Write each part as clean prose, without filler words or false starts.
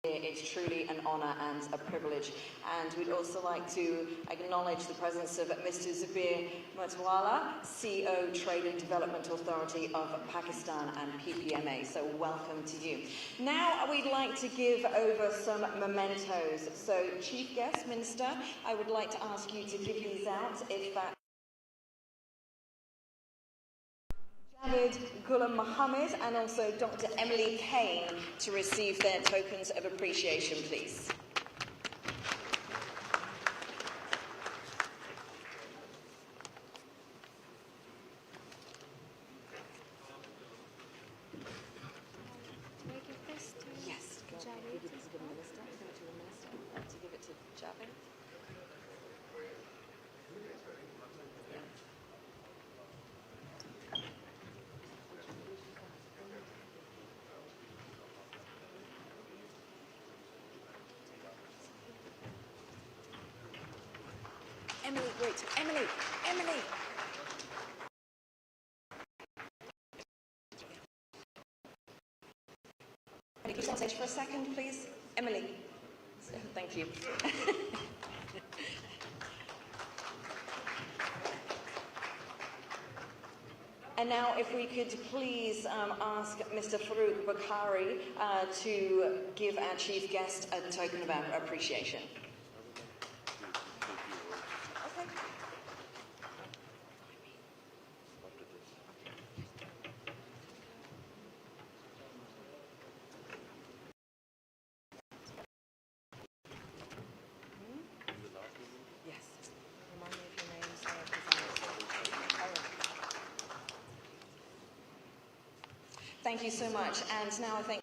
It's truly an honour and a privilege. And we'd also like to acknowledge the presence of Mr. Zubir Mutawalla, CEO, Trade and Development Authority of Pakistan and PPMA. So welcome to you. Now we'd like to give over some mementos. So Chief Guest, Minister, I would like to ask you to give these out if that Naveed Ghulam Mohammed and also Dr. Emily Kane to receive their tokens of appreciation, please. Yes, go ahead. Give it to the minister. Give it to the minister. To give it to Javid. Emily, wait, Emily. Can you come on stage for a second, please? Emily. Thank you. And now if we could please ask Mr. Farouk Bukhari to give our chief guest a token of appreciation. Thank you so much. And now I think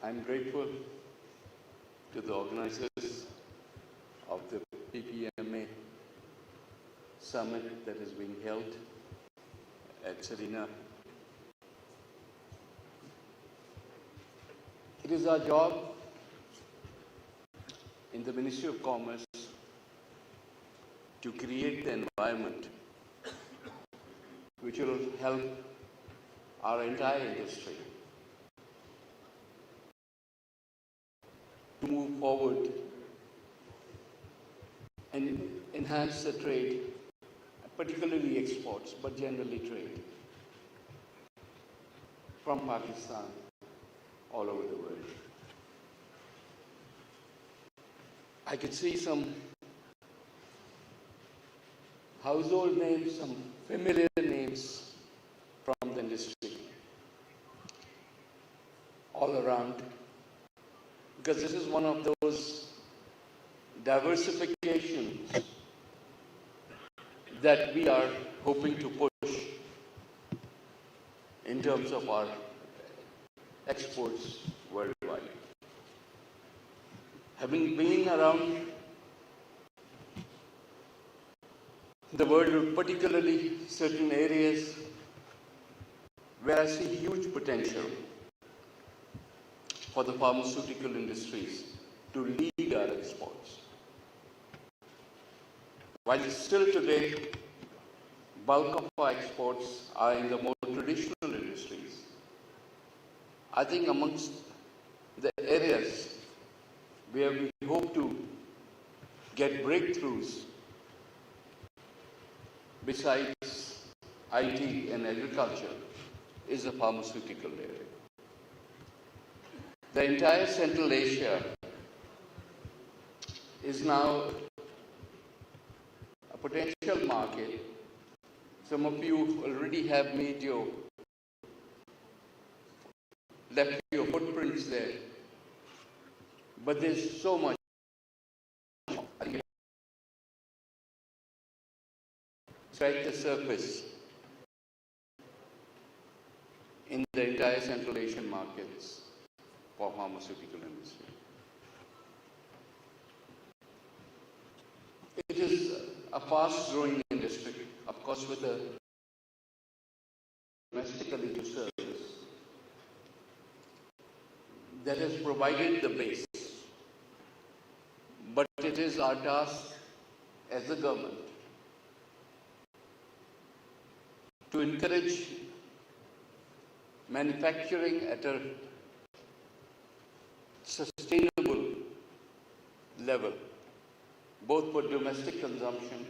I'm grateful to the organizers of the PPMA summit that is being held at Serena. It is our job in the Ministry of Commerce to create the environment which will help our entire industry to move forward and enhance the trade, particularly exports, but generally trade, from Pakistan all over the world. I could see some household names, some familiar names from the industry all around, because this is one of those diversifications that we are hoping to push in terms of our exports worldwide. Having been around the world, particularly certain areas where I see huge potential for the pharmaceutical industries to lead our exports. While still today, bulk of our exports are in the more traditional industries, I think amongst the areas where we hope to get breakthroughs besides IT and agriculture is the pharmaceutical area. The entire Central Asia is now a potential market Some of you already have left your footprints there. But there's so much. Strike the surface in the entire Central Asian markets for pharmaceutical industry. It is a fast-growing industry, of course, with a domestically to service that has provided the base. But it is our task as a government to encourage manufacturing at a sustainable level, both for domestic consumption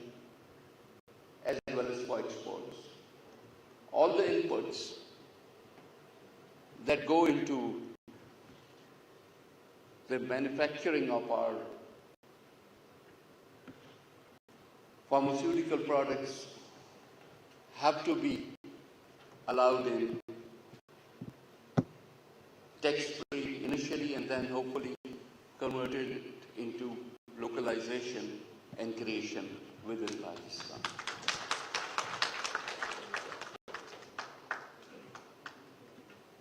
as well as for exports. All the inputs that go into the manufacturing of our pharmaceutical products have to be allowed in tax-free initially and then hopefully converted into localization and creation within Pakistan.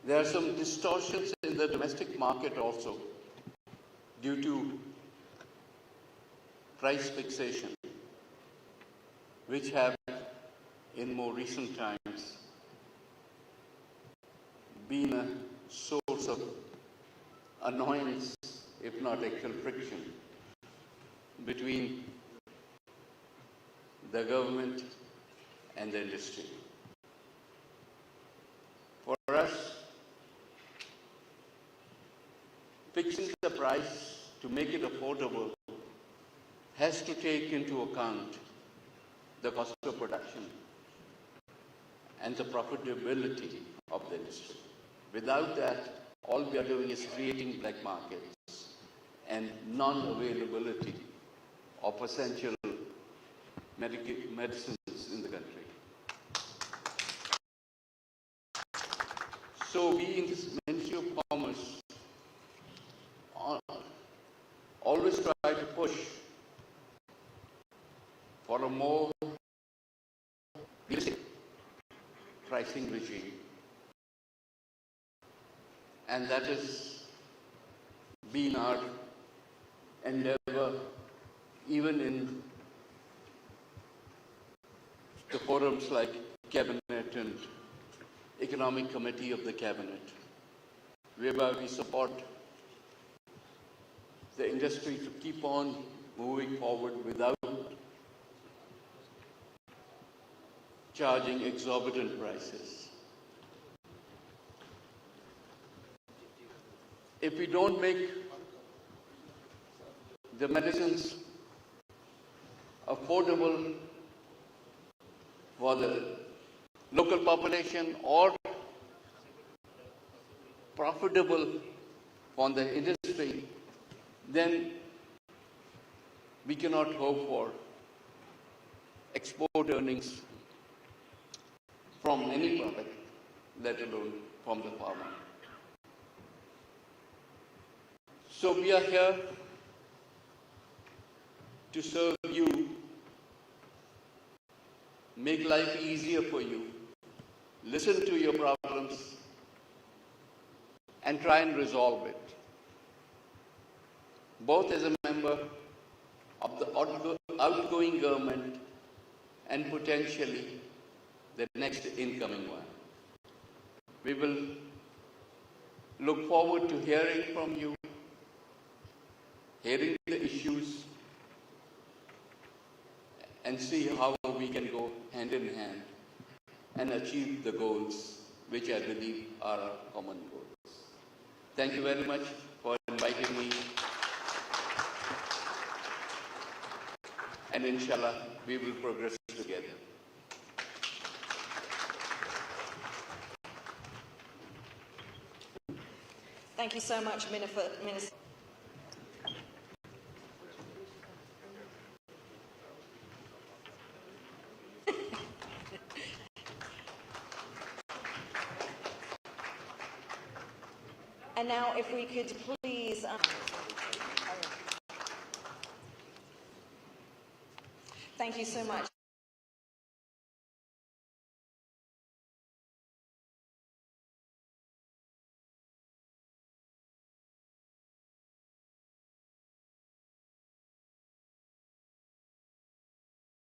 There are some distortions in the domestic market also due to price fixation, which have in more recent times been a source of annoyance, if not actual friction, between the government and the industry. For us, fixing the price to make it affordable has to take into account the cost of production and the profitability of the industry. Without that, all we are doing is creating black markets and non-availability of essential medicines in the country. So we in this Ministry of Commerce always try to push for a more realistic pricing regime. And that has been our endeavor even in the forums like Cabinet and Economic Committee of the Cabinet, whereby we support the industry to keep on moving forward without charging exorbitant prices. If we don't make the medicines affordable for the local population or profitable for the industry, then we cannot hope for export earnings from any product, let alone from the farmer. So we are here to serve you, make life easier for you, listen to your problems, and try and resolve it, both as a member of the outgoing government and potentially the next incoming one. We will look forward to hearing from you, hearing the issues, and see how we can go hand in hand and achieve the goals which I believe are our common goals. Thank you very much for inviting me. And inshallah, we will progress together. Thank you so much, Minister. And now, if we could please... Thank you so much.